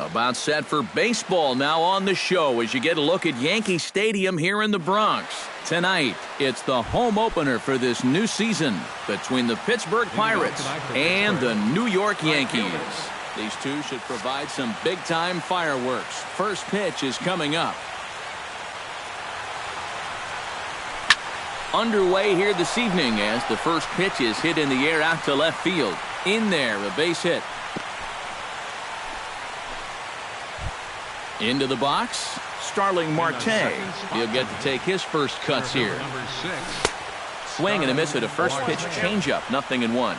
About set for baseball now on the show as you get a look at Yankee Stadium here in the Bronx. Tonight, it's the home opener for this new season between the Pittsburgh Pirates and the New York Yankees. These two should provide some big-time fireworks. First pitch is coming up. Underway here this evening as the first pitch is hit in the air out to left field. In there, a base hit. Into the box, Starling Marte. He'll get to take his first cuts here. Swing and a miss at a first pitch changeup, 0-1.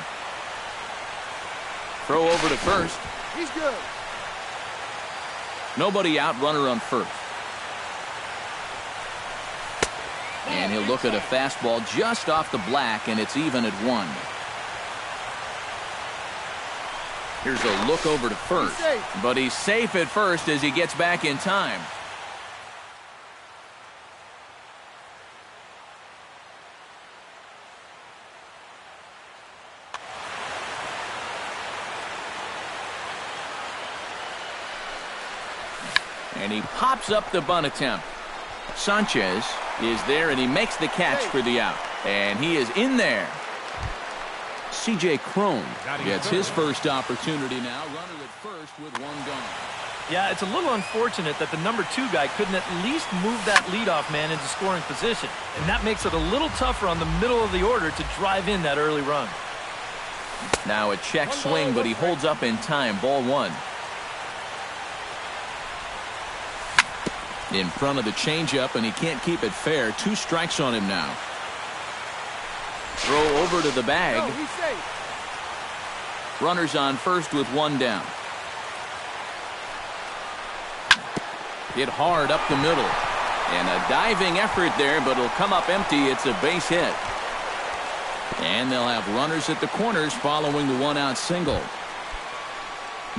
Throw over to first. He's good. Nobody out, runner on first. And he'll look at a fastball just off the black, and it's even at 1. Here's a look over to first, but he's safe at first as he gets back in time. And he pops up the bunt attempt. Sanchez is there, and he makes the catch for the out. And he is in there. C.J. Cron gets his first opportunity now. Runner at first with one gone. Yeah, it's a little unfortunate that the number 2 guy couldn't at least move that leadoff man into scoring position. And that makes it a little tougher on the middle of the order to drive in that early run. Now a check swing, but he holds up in time. Ball 1. In front of the changeup, and he can't keep it fair. 2 strikes on him now. Throw over to the bag. No, he's safe. Runners on first with 1 down. Hit hard up the middle. And a diving effort there, but it'll come up empty. It's a base hit. And they'll have runners at the corners following the 1-out single.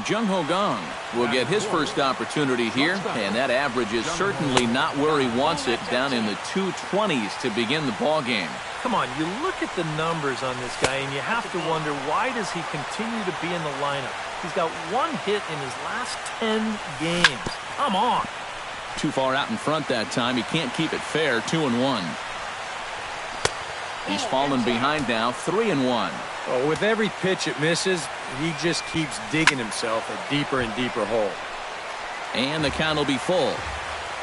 Jung Ho Gong will get his first opportunity here, and that average is certainly not where he wants it, down in the 220s to begin the ball game. Come on, you look at the numbers on this guy, and you have to wonder, why does he continue to be in the lineup? He's got 1 hit in his last 10 games. Come on. Too far out in front that time. He can't keep it fair. 2-1. He's fallen behind now. 3-1. Oh, with every pitch it misses, he just keeps digging himself a deeper and deeper hole. And the count will be full.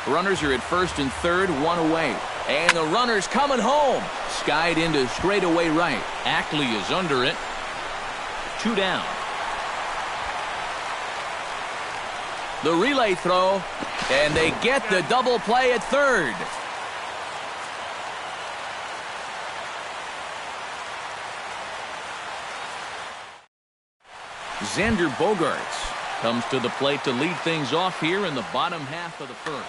Runners are at first and third, 1 away. And the runner's coming home. Skied into straightaway right. Ackley is under it. 2 down. The relay throw, and they get the double play at third. Xander Bogaerts comes to the plate to lead things off here in the bottom half of the first.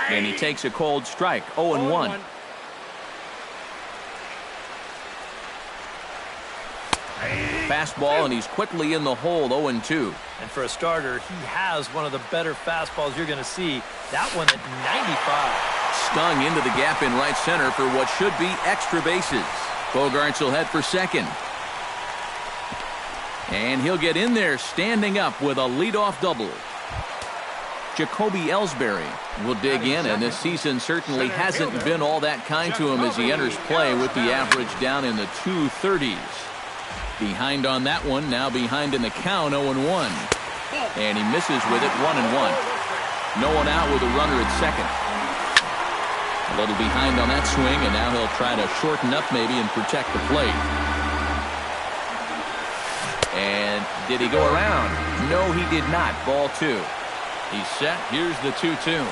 And he takes a cold strike. 0-1. Fastball, and he's quickly in the hole. 0-2. And for a starter, he has one of the better fastballs you're going to see. That one at 95. Stung into the gap in right center for what should be extra bases. Bogaerts will head for second. And he'll get in there standing up with a leadoff double. Jacoby Ellsbury will dig in, and this season certainly hasn't been all that kind to him as he enters play with the average down in the 230s. Behind on that one, now behind in the count. 0-1. And he misses with it. 1-1. No one out with a runner at second. A little behind on that swing, and now he'll try to shorten up maybe and protect the plate. And did he go around? No, he did not. Ball 2. He's set. Here's the 2-2.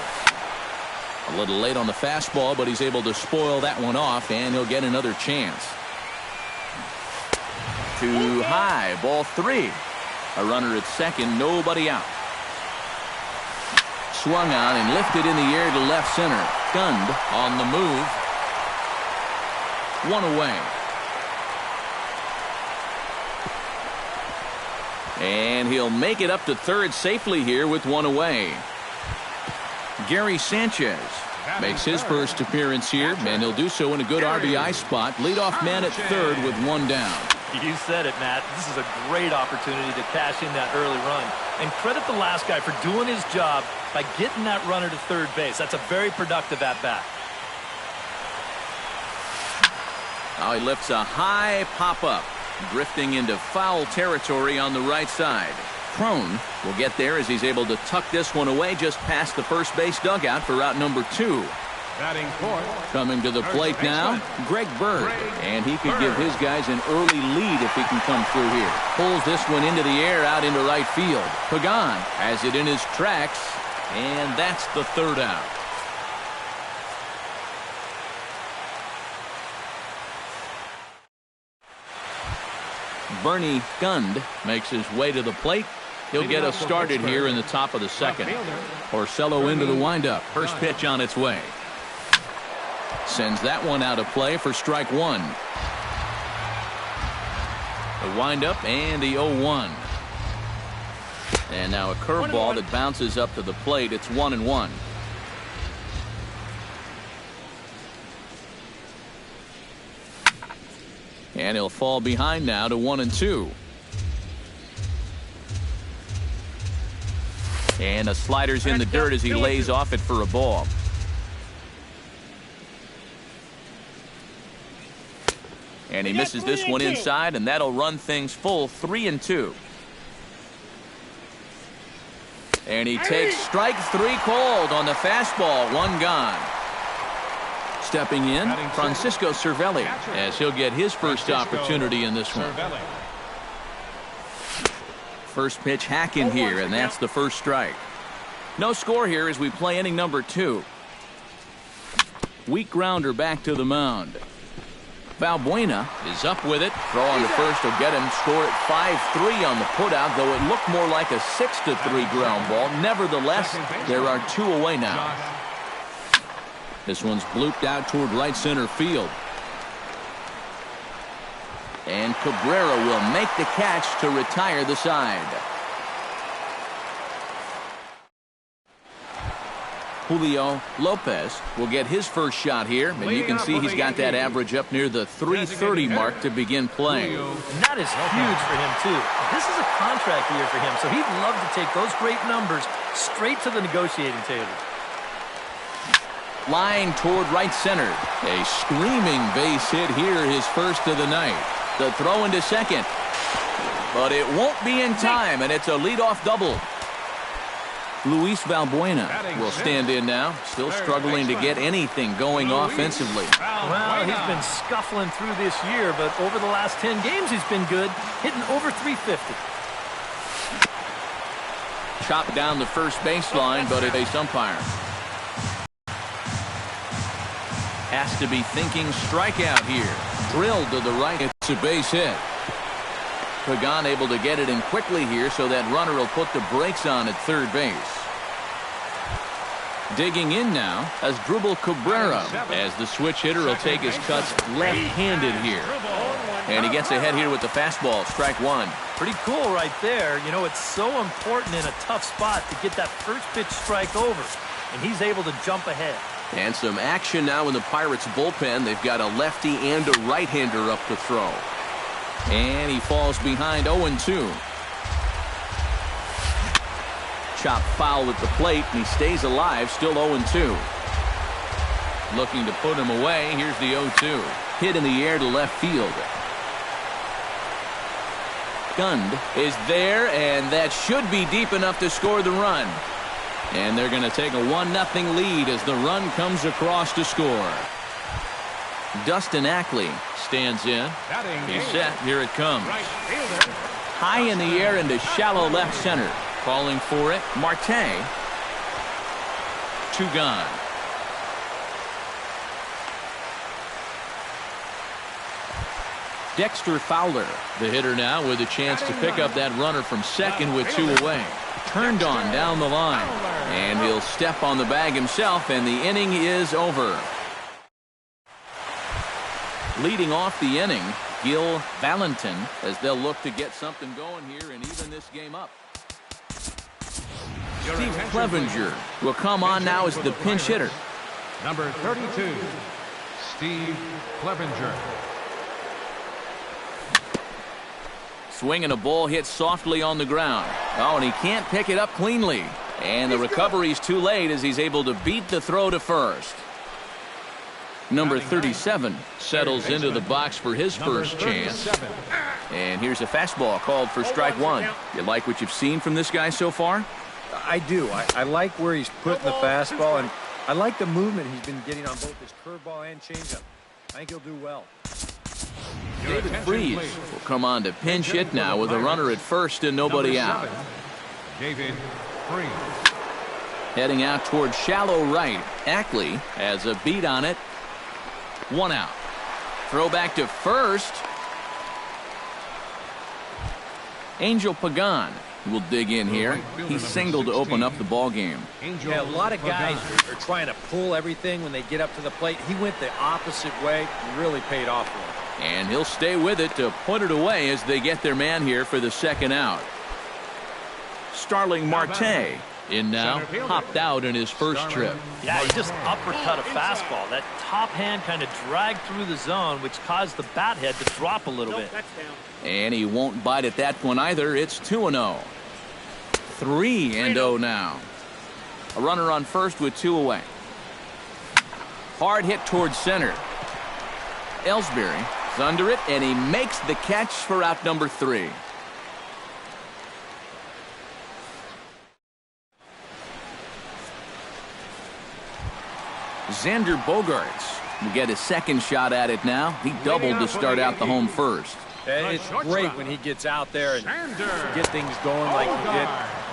A little late on the fastball, but he's able to spoil that one off, and he'll get another chance. Too high. Ball 3. A runner at second. Nobody out. Swung on and lifted in the air to left center. Gunned on the move. 1 away. And he'll make it up to third safely here with 1 away. Gary Sanchez makes his first appearance here, and he'll do so in a good RBI spot. Leadoff man at third with one down. You said it, Matt. This is a great opportunity to cash in that early run. And credit the last guy for doing his job by getting that runner to third base. That's a very productive at-bat. Now he lifts a high pop-up, drifting into foul territory on the right side. Crone will get there as he's able to tuck this one away just past the first base dugout for route number 2. Coming to the plate now, Greg Bird. And he could give his guys an early lead if he can come through here. Pulls this one into the air out into right field. Pagan has it in his tracks, and that's the third out. Bernie Gund makes his way to the plate. He'll get us started here in the top of the second. Porcello into the windup. First pitch on its way. Sends that one out of play for strike one. The windup and the 0-1. And now a curveball that bounces up to the plate. It's 1-1. And he'll fall behind now to 1-2. And a slider's in the dirt as he lays off it for a ball. And he misses this one inside, and that'll run things full 3-2. And he takes strike 3 called on the fastball. One gone. Stepping in, Francisco Cervelli, as he'll get his first opportunity in this one. First pitch hack in here, and that's the first strike. No score here as we play inning number 2. Weak grounder back to the mound. Valbuena is up with it. Throw on to first will get him. Score at 5-3 on the putout, though it looked more like a 6-3 ground ball. Nevertheless, there are 2 away now. This one's blooped out toward right center field. And Cabrera will make the catch to retire the side. Julio Lopez will get his first shot here, and you can see he's got that average up near the 330 mark to begin play. And that is huge for him, too. This is a contract year for him, so he'd love to take those great numbers straight to the negotiating table. Line toward right center. A screaming base hit here, his first of the night. The throw into second. But it won't be in time, and it's a leadoff double. Luis Valbuena will stand in now, still struggling to get anything going offensively. Well, he's been scuffling through this year, but over the last 10 games he's been good, hitting over 350. Chopped down the first baseline, but a base umpire has to be thinking strikeout here. Drilled to the right, it's a base hit. Pagan able to get it in quickly here, so that runner will put the brakes on at third base. Digging in now as Drupal Cabrera, as the switch hitter will take his cuts left-handed here. And he gets ahead here with the fastball, strike one. Pretty cool right there. You know, it's so important in a tough spot to get that first pitch strike over, and he's able to jump ahead. And some action now in the Pirates bullpen. They've got a lefty and a right-hander up to throw. And he falls behind 0-2. Chopped foul at the plate, and he stays alive, still 0-2. Looking to put him away. Here's the 0-2. Hit in the air to left field. Gund is there, and that should be deep enough to score the run. And they're going to take a 1-0 lead as the run comes across to score. Dustin Ackley stands in. He's set. Here it comes. High in the air into shallow left center. Calling for it, Marte. 2 gone. Dexter Fowler, the hitter now, with a chance to pick up that runner from second with 2 away. Turned on down the line. And he'll step on the bag himself, and the inning is over. Leading off the inning, Gil Valentin, as they'll look to get something going here and even this game up. Steve Clevenger will come on now as the pinch hitter. Number 32, Steve Clevenger. Swinging a ball hit softly on the ground. Oh, and he can't pick it up cleanly. And the recovery's too late as he's able to beat the throw to first. Number 37 settles into the box for his first chance. And here's a fastball called for strike one. You like what you've seen from this guy so far? I do. I like where he's putting the fastball, and I like the movement he's been getting on both his curveball and changeup. I think he'll do well. David Freese will come on to pinch hit now with a runner at first and nobody out. David Freese. Heading out toward shallow right. Ackley has a beat on it. One out. Throw back to first. Angel Pagan will dig in here. He singled to open up the ball game. Yeah, a lot of guys are trying to pull everything when they get up to the plate. He went the opposite way. Really paid off for him. And he'll stay with it to put it away as they get their man here for the second out. Starling Marte in now, hopped out in his first trip. Yeah, he just uppercut a fastball. That top hand kind of dragged through the zone, which caused the bat head to drop a little bit. And he won't bite at that one either. It's 2-0. 3-0 now. A runner on first with two away. Hard hit towards center. Ellsbury is under it, and he makes the catch for out number 3. Xander Bogaerts will get a second shot at it now. He doubled to start out the home first. It's great when he gets out there and get things going like he did.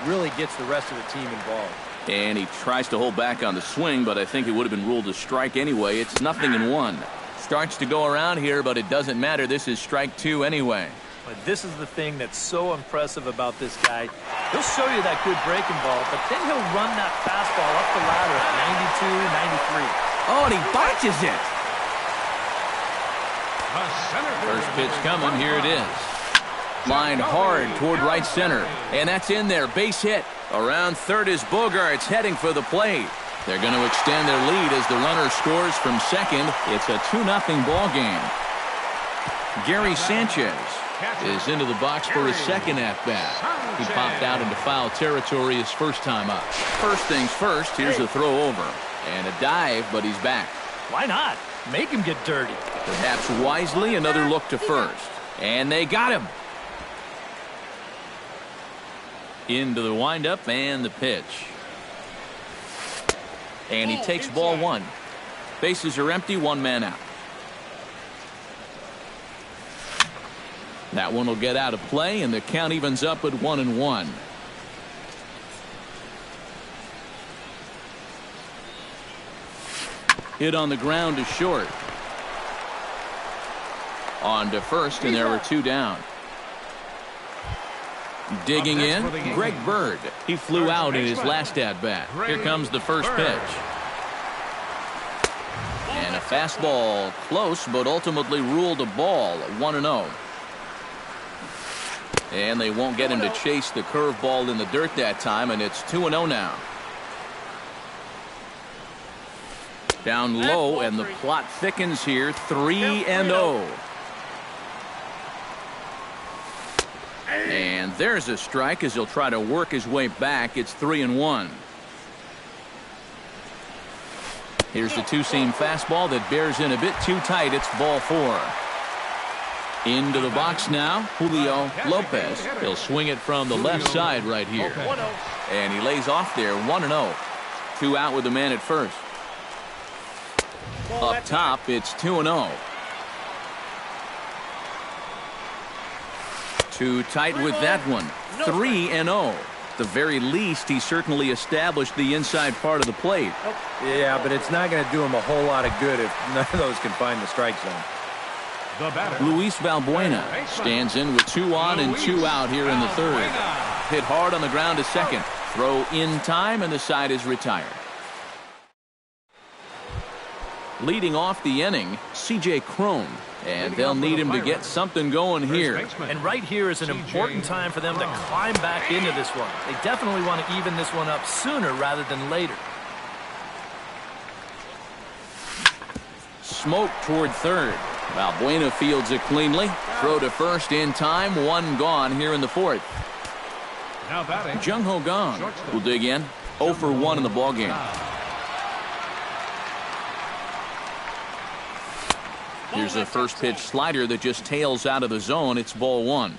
Really gets the rest of the team involved. And he tries to hold back on the swing, but I think it would have been ruled a strike anyway. It's 0-1. Starts to go around here, but it doesn't matter. This is strike 2 anyway. But this is the thing that's so impressive about this guy. He'll show you that good breaking ball, but then he'll run that fastball up the ladder at 92, 93. Oh, and he botches it. First pitch coming. Here it is. Line hard toward right center. And that's in there. Base hit. Around third is Bogaerts heading for the plate. They're going to extend their lead as the runner scores from second. It's a 2-0 ball game. Gary Sanchez is into the box for his second at-bat. He popped out into foul territory his first time up. First things first, here's a throw over. And a dive, but he's back. Why not? Make him get dirty. Perhaps wisely, another look to first. And they got him. Into the windup and the pitch. And he takes ball one. Bases are empty, one man out. That one will get out of play, and the count evens up at 1-1. Hit on the ground to short. On to first, and there were two down. Digging in, Greg Bird. He flew out in his last at-bat. Here comes the first pitch. And a fastball close, but ultimately ruled a ball, 1-0. And they won't get him to chase the curveball in the dirt that time, and it's 2-0 now. Down low, and the plot thickens here, 3-0. And there's a strike as he'll try to work his way back. It's 3-1. Here's the two-seam fastball that bears in a bit too tight. It's ball 4. Into the box now, Julio Lopez. He'll swing it from the left side right here. And he lays off there, 1-0. 2 out with the man at first. Up top, it's 2-0. Too tight with that one. 3-0. At the very least, he certainly established the inside part of the plate. Yeah, but it's not going to do him a whole lot of good if none of those can find the strike zone. Luis Valbuena stands in with 2 on and 2 out here in the third. Hit hard on the ground to second. Throw in time, and the side is retired. Leading off the inning, C.J. Cron. And they'll need him to get something going here. And right here is an important time for them to climb back into this one. They definitely want to even this one up sooner rather than later. smoke toward third. Balbuena fields it cleanly. Throw to first in time. One gone here in the fourth. Now batting, Jung-Ho Kang will dig in. 0 for 1 in the ballgame. Here's a first pitch slider that just tails out of the zone. It's ball 1.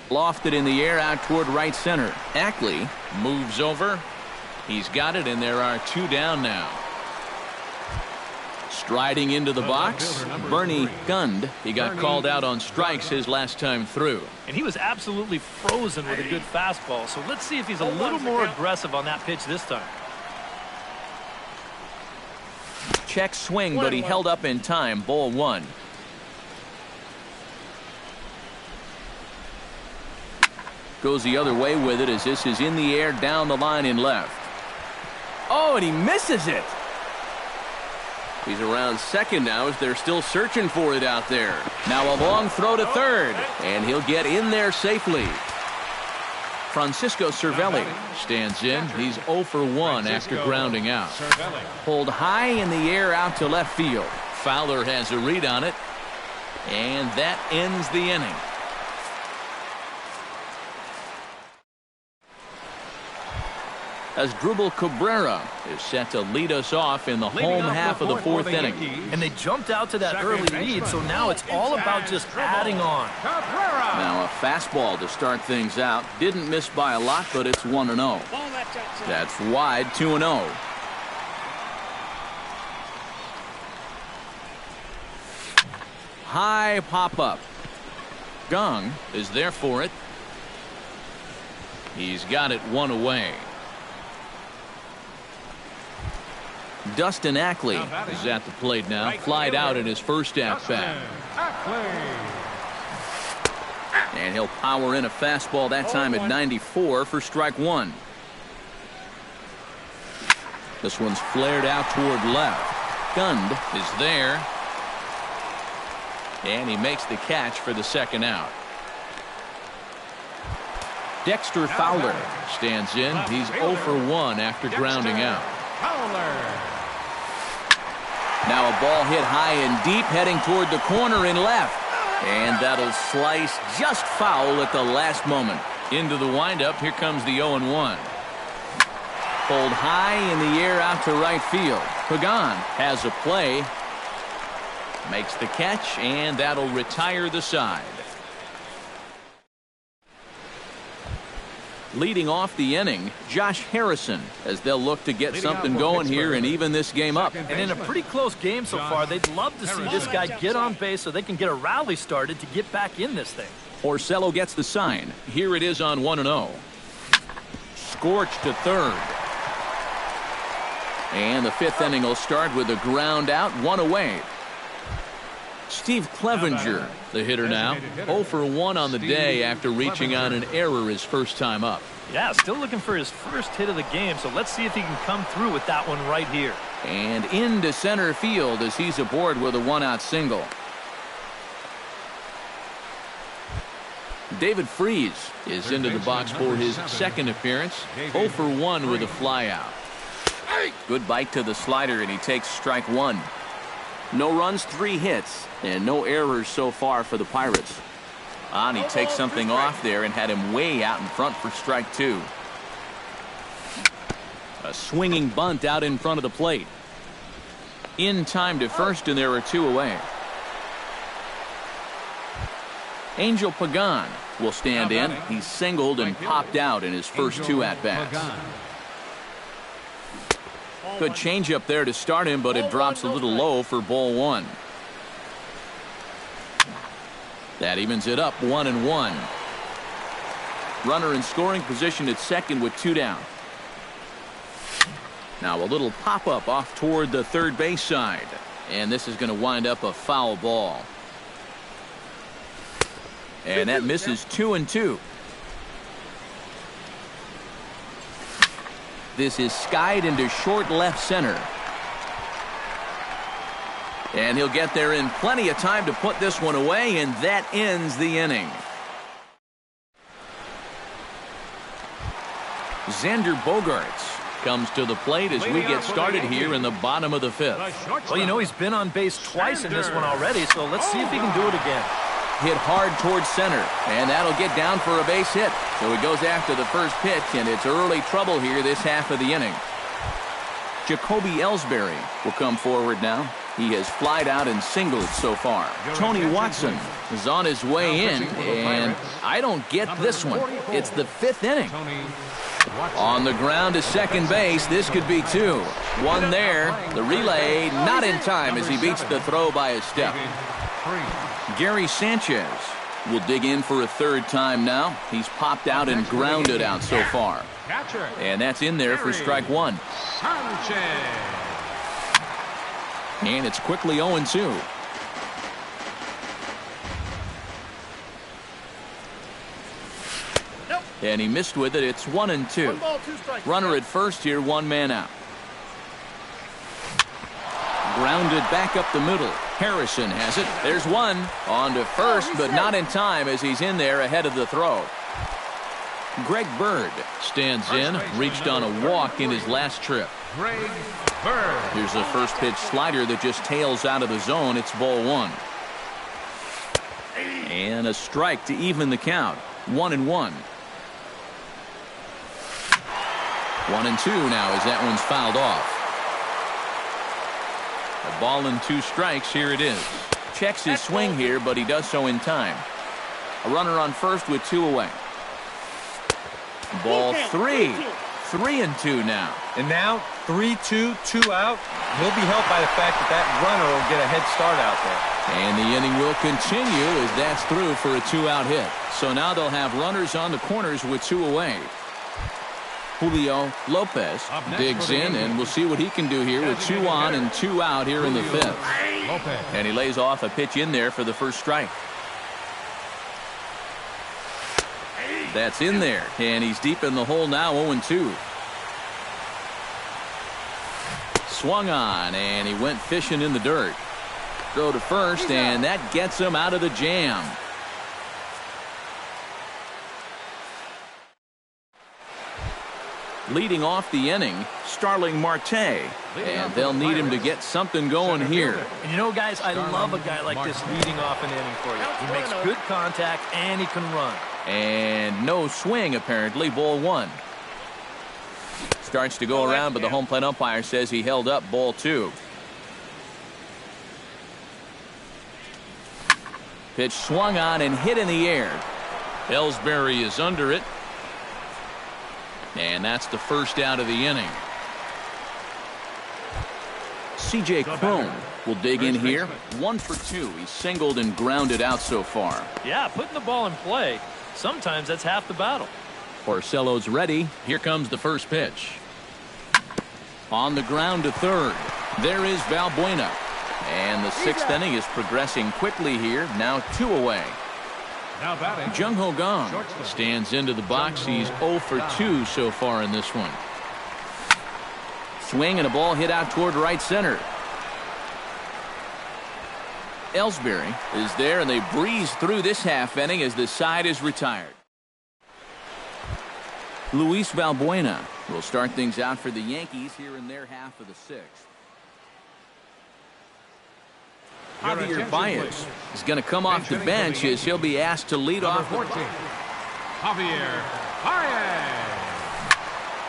Lofted in the air out toward right center. Ackley moves over. He's got it, and there are 2 down now. Striding into the box, Bernie Gund. He got called out on strikes his last time through. And he was absolutely frozen with a good fastball. So let's see if he's a little more aggressive on that pitch this time. Check swing, but he held up in time. Ball 1. Goes the other way with it as this is in the air down the line in left. Oh, and he misses it. He's around second now as they're still searching for it out there. Now a long throw to third, and he'll get in there safely. Francisco Cervelli stands in. He's 0 for 1 after grounding out. Pulled high in the air out to left field. Fowler has a read on it, and that ends the inning. As Drubal Cabrera is set to lead us off in the home half of the fourth inning. And they jumped out to that early lead, so now it's all about just adding on. Now a fastball to start things out. Didn't miss by a lot, but it's 1-0. That's wide, 2-0. High pop-up. Kang is there for it. He's got it 1 away. Dustin Ackley is at the plate now. Flied out in his first at-bat. And he'll power in a fastball that time at 94 for strike 1. This one's flared out toward left. Gund is there. And he makes the catch for the second out. Dexter Fowler stands in. He's 0 for 1 after grounding out. Now a ball hit high and deep heading toward the corner in left. And that'll slice just foul at the last moment. Into the windup. Here comes the 0-1. Pulled high in the air out to right field. Pagan has a play. Makes the catch, and that'll retire the side. Leading off the inning, Josh Harrison, as they'll look to get something going here and even this game up. And in a pretty close game so far, they'd love to see this guy get on base so they can get a rally started to get back in this thing. Porcello gets the sign. Here it is on 1-0. Scorched to third. And the fifth inning will start with a ground out, 1 away. Steve Clevenger, the hitter now, 0 for 1 on the day after reaching on an error his first time up. Yeah, still looking for his first hit of the game, so let's see if he can come through with that one right here. And into center field as he's aboard with a 1-out single. David Freese is into the box for his second appearance, 0 for 1 with a flyout. Good bite to the slider, and he takes strike 1. No runs, 3 hits, and no errors so far for the Pirates. And he takes something off there and had him way out in front for strike 2. A swinging bunt out in front of the plate. In time to first, and there are 2 away. Angel Pagan will stand in. He's singled and popped out in his first 2 at-bats. Good changeup there to start him, but it drops a little low for ball 1. That evens it up, 1-1. Runner in scoring position at second with 2 down. Now a little pop-up off toward the third base side. And this is going to wind up a foul ball. And that misses 2-2. This is skied into short left center. And he'll get there in plenty of time to put this one away, and that ends the inning. Xander Bogaerts comes to the plate as we get started here in the bottom of the fifth. Well, you know, he's been on base twice in this one already, so let's see if he can do it again. Hit hard towards center, and that'll get down for a base hit. So he goes after the first pitch, and it's early trouble here this half of the inning. Jacoby Ellsbury will come forward now. He has flied out and singled so far. Tony Watson is on his way in, and I don't get this one. It's the fifth inning. On the ground to second base, this could be two. One there, the relay not in time as he beats the throw by a step. Gary Sanchez will dig in for a third time now. He's popped out and grounded out so far. And that's in there for strike one. And it's quickly 0-2. And he missed with it. It's 1-2. Runner at first here, one man out. Grounded back up the middle. Harrison has it. There's one. On to first, but not in time as he's in there ahead of the throw. Greg Bird stands in. Reached on a walk in his last trip. Greg Bird. Here's the first pitch slider that just tails out of the zone. It's ball one. And a strike to even the count. 1-1. 1-2 now as that one's fouled off. A ball and two strikes. Here it is. Checks his swing here, but he does so in time. A runner on first with two away. Ball three. 3-2 now. And now 3-2, 2 out. He'll be helped by the fact that that runner will get a head start out there. And the inning will continue as that's through for a 2-out hit. So now they'll have runners on the corners with two away. Julio Lopez digs in, and we'll see what he can do here with 2 on and 2 out here in the fifth. And he lays off a pitch in there for the first strike. That's in there, and he's deep in the hole now, 0-2. Swung on, and he went fishing in the dirt. Throw to first, and that gets him out of the jam. Leading off the inning, Starling Marte, and they'll need him to get something going here. And you know, guys, I love a guy like this leading off an inning for you. He makes good contact, and he can run. And no swing, apparently. Ball one. Starts to go around, but the home plate umpire says he held up. Ball two. Pitch swung on and hit in the air. Ellsbury is under it. And that's the first out of the inning. C.J. Cron will dig in here. 1 for 2. He's singled and grounded out so far. Yeah, putting the ball in play. Sometimes that's half the battle. Porcello's ready. Here comes the first pitch. On the ground to third. There is Valbuena. And the sixth inning is progressing quickly here. Now 2 away. Now batting, Jung Ho Gong stands into the box. He's 0 for 2 so far in this one. Swing and a ball hit out toward right center. Ellsbury is there, and they breeze through this half inning as the side is retired. Luis Valbuena will start things out for the Yankees here in their half of the sixth. Javier Baez is going to come off the bench as he'll be asked to lead off. Javier Baez.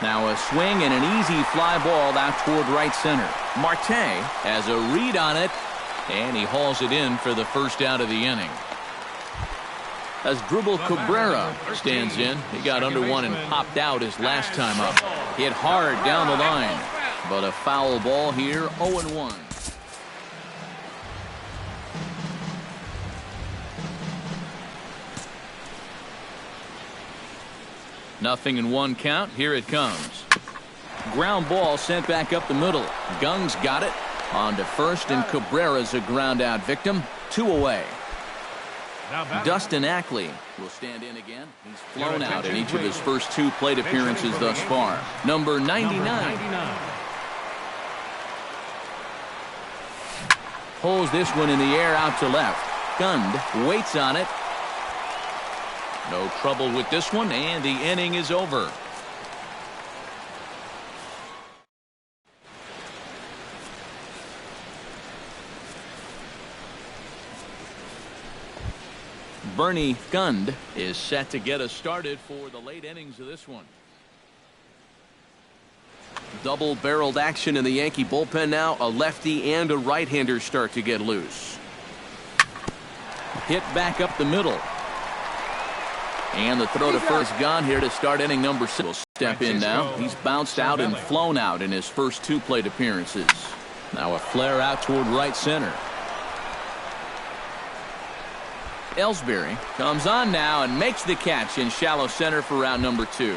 Now a swing and an easy fly ball out toward right center. Marte has a read on it, and he hauls it in for the first out of the inning. As Drupal Cabrera stands in, he got under one and popped out his last time up. Hit hard down the line, but a foul ball here, 0-1. Nothing in one count. Here it comes. Ground ball sent back up the middle. Gung's got it. On to first, and Cabrera's a ground out victim. 2 away. Dustin Ackley will stand in again. He's flown out in each of his first 2 plate appearances thus far. Number 99. Pulls this one in the air out to left. Gund waits on it. No trouble with this one, and the inning is over. Bernie Gund is set to get us started for the late innings of this one. Double-barreled action in the Yankee bullpen now. A lefty and a right-hander start to get loose. Hit back up the middle. And the throw to first gone here to start inning number 6. Will step in now. He's bounced out and flown out in his first 2 plate appearances. Now a flare out toward right center. Ellsbury comes on now and makes the catch in shallow center for round number 2.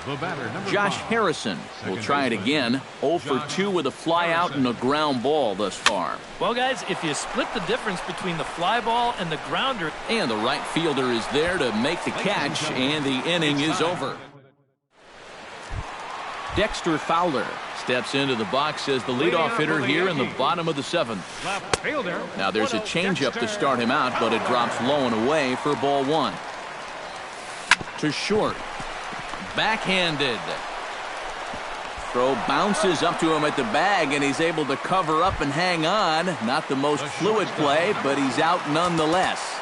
The batter, number Josh 5. Harrison will try it again. 0 for 2 with a fly out and a ground ball thus far. Well, guys, if you split the difference between the fly ball and the grounder. And the right fielder is there to make the catch, and the inning is over. Dexter Fowler steps into the box as the leadoff hitter here in the bottom of the 7th. Left fielder. Now there's a changeup to start him out, but it drops low and away for ball 1. To short. Backhanded. Throw bounces up to him at the bag, and he's able to cover up and hang on. Not the most fluid play, but he's out nonetheless.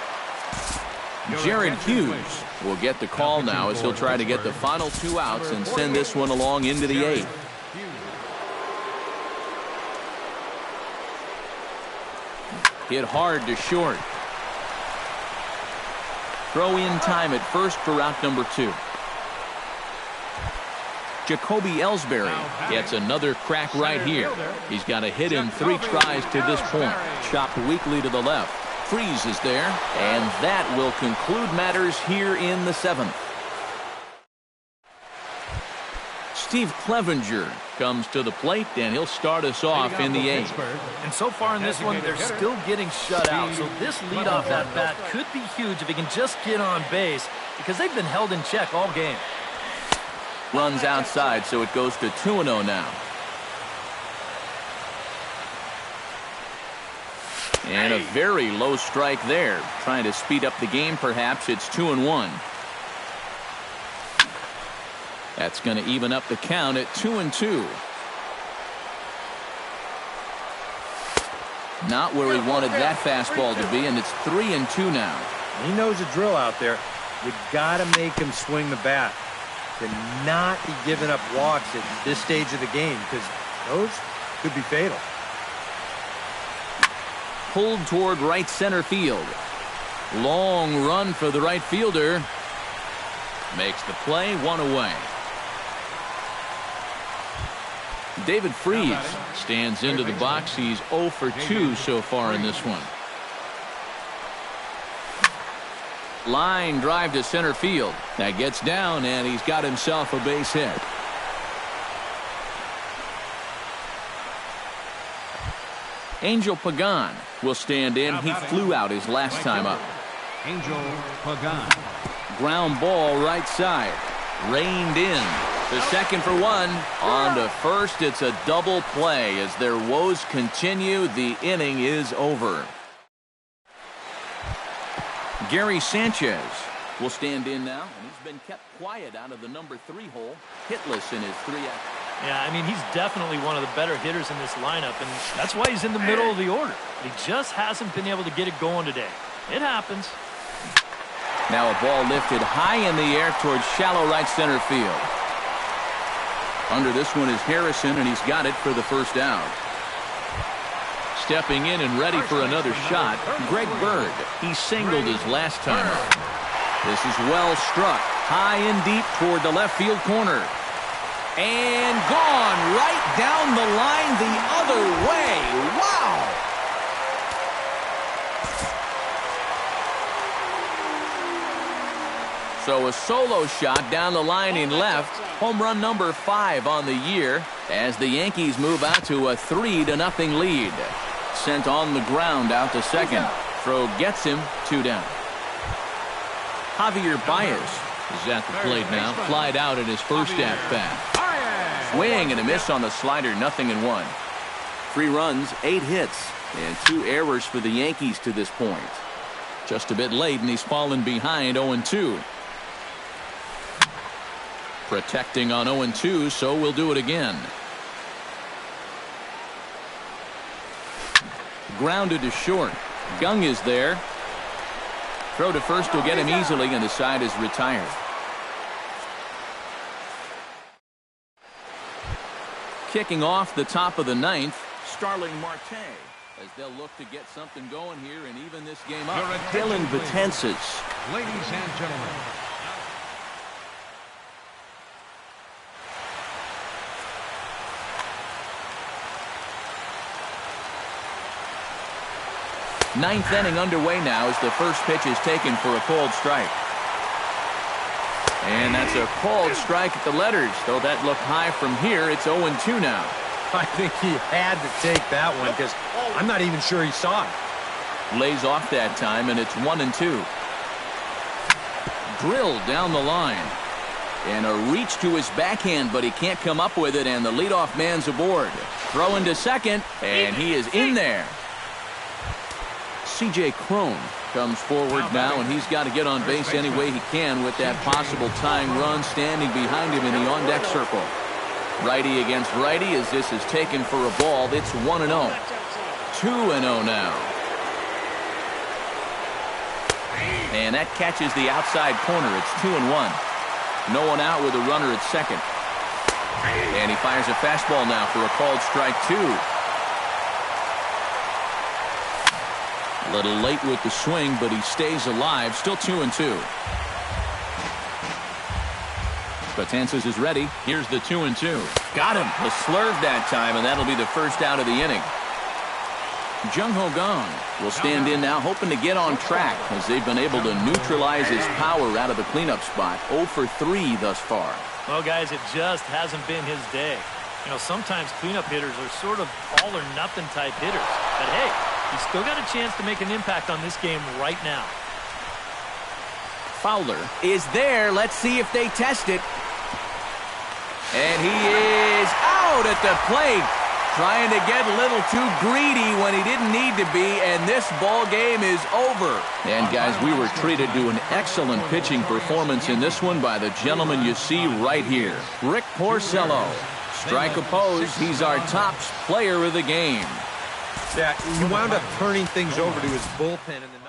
Jared Hughes will get the call now as he'll try to get the final 2 outs and send this one along into the 8th. Hit hard to short. Throw in time at first for route number 2. Jacoby Ellsbury gets another crack right here. He's got a hit in 3 tries to this point. Chopped weakly to the left. Freeze is there, and that will conclude matters here in the 7th. Steve Clevenger comes to the plate, and he'll start us off in the 8th. And so far in this one, they're still getting shut out. So this leadoff at bat could be huge if he can just get on base, because they've been held in check all game. Runs outside, so it goes to 2-0 now. And a very low strike there. Trying to speed up the game, perhaps. It's 2-1. That's going to even up the count at 2-2. Not where he wanted that fastball to be, and it's 3-2 now. He knows the drill out there. You got to make him swing the bat. To not be giving up walks at this stage of the game, because those could be fatal. Pulled toward right center field. Long run for the right fielder. Makes the play, 1 away. David Freese stands into the box. He's 0 for 2 so far in this one. Line drive to center field. That gets down, and he's got himself a base hit. Angel Pagan will stand in. He flew out his last time up. Angel Pagan. Ground ball right side. Reined in. To second for 1. On to first. It's a double play as their woes continue. The inning is over. Gary Sanchez will stand in now, and he's been kept quiet out of the number 3 hole, hitless in his 3 outs. Yeah, I mean, he's definitely one of the better hitters in this lineup, and that's why he's in the middle of the order. He just hasn't been able to get it going today. It happens. Now a ball lifted high in the air towards shallow right center field. Under this one is Harrison, and he's got it for the first out. Stepping in and ready for another shot, Greg Bird. He singled his last time up. This is well struck, high and deep toward the left field corner. And gone right down the line the other way. Wow! So a solo shot down the line in left. Home run number 5 on the year as the Yankees move out to a 3-0 lead. Sent on the ground out to second. Throw gets him, 2 down. Javier Baez is at the plate now. Flied out in his first at-bat. Swing and a miss on the slider, 0-1. 3 runs, 8 hits, and 2 errors for the Yankees to this point. Just a bit late, and he's fallen behind 0-2. Protecting on 0-2, so we'll do it again. Grounded to short. Gung is there. Throw to first will get him easily, and the side is retired. Kicking off the top of the ninth, Starling Marte, as they'll look to get something going here and even this game up. Dylan Betances. Ladies and gentlemen. Ninth inning underway now as the first pitch is taken for a called strike. And that's a called strike at the letters. Though that looked high from here, it's 0-2 now. I think he had to take that one because I'm not even sure he saw it. Lays off that time, and it's 1-2. Drilled down the line. And a reach to his backhand, but he can't come up with it, and the leadoff man's aboard. Throwing to second, and he is in there. C.J. Cron comes forward now, and he's got to get on base any way he can with that possible tying run standing behind him in the on-deck circle. Righty against righty as this is taken for a ball. It's 1-0. 2-0 now. And that catches the outside corner. It's 2-1. No one out with a runner at second. And he fires a fastball now for a called strike 2. A little late with the swing, but he stays alive. Still 2-2. Betances is ready. Here's the 2-2. Got him. A slurve that time, and that'll be the first out of the inning. Jung-Ho Kang will stand in now, hoping to get on track as they've been able to neutralize his power out of the cleanup spot. 0 for 3 thus far. Well, guys, it just hasn't been his day. You know, sometimes cleanup hitters are sort of all-or-nothing type hitters. But, hey, he's still got a chance to make an impact on this game right now. Fowler is there. Let's see if they test it. And he is out at the plate. Trying to get a little too greedy when he didn't need to be, and this ball game is over. And, guys, we were treated to an excellent pitching performance in this one by the gentleman you see right here, Rick Porcello. Strike opposed. He's our top player of the game. Yeah, he wound up turning things over to his bullpen in the